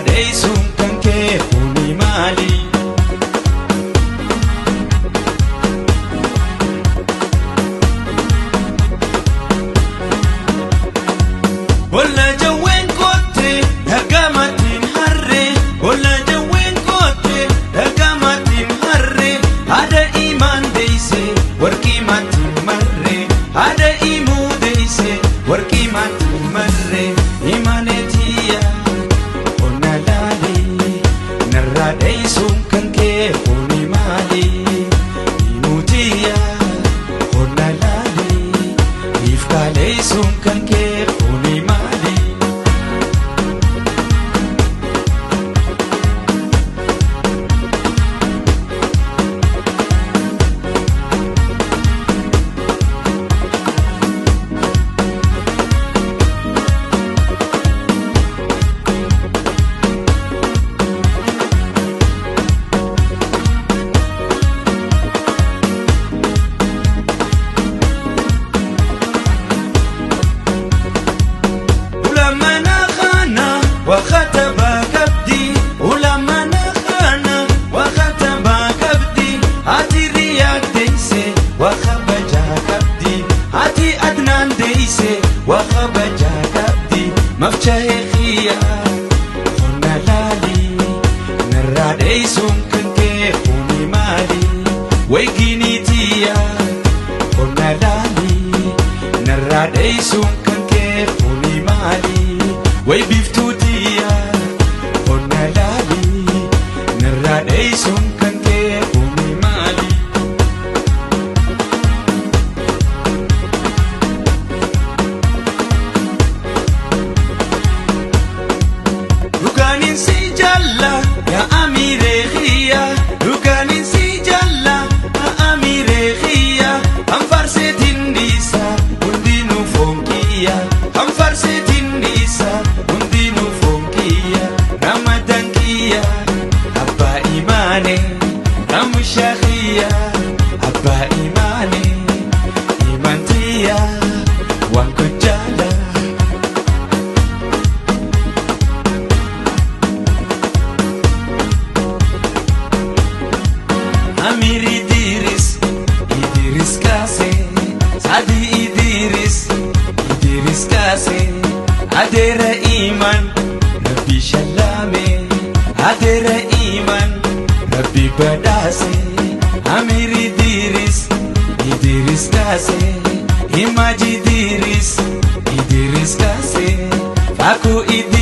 Narradeessuun kan kee kuni maali? Bolla jawween kootte dhagaamatiin harree, bolla jawween kootte dhagaamatiin harree, haadha imaan deeyse warqii maatiin marree, haadha imuu deeyse warqii maatiin marree, imaneetiya onna laali narradeessuun kan kee kuni maali? Imuutiya onna laali ifkaaleessuun kan kee kuni maali? وختب كبدي ولما خانا وختب كبدي هاتي رياض ديسي وخبجا كبدي هاتي أدنان ديسي وخبجا كبدي مفجاه خيا هنا لالي نراديسون كنكي خوني مالي ويجيني تيا هنا لالي نراديسون كنكي خوني مالي ويبيفتو onna laali narradeessuun kan kee kuni maali? Dhugaanin si jalla yaa amiiree xiyya, dhugaanin si jalla yaa amiiree xiyya, hanfarseetiin dhiisa hundinuu fonkiyya, hanfarseetiin dhiisa hundinuu fonkiyya. Ramadankiya Abba Imane Ramushakiya Abba Imane Imantiya Wankujala Amir Idris Idris Kase Sadi Idris Kase Adera Iman Rabbi Shalame Adera Iman Rabbi Badase Amir Idris Kase Imaji Idris Kase Faku Idris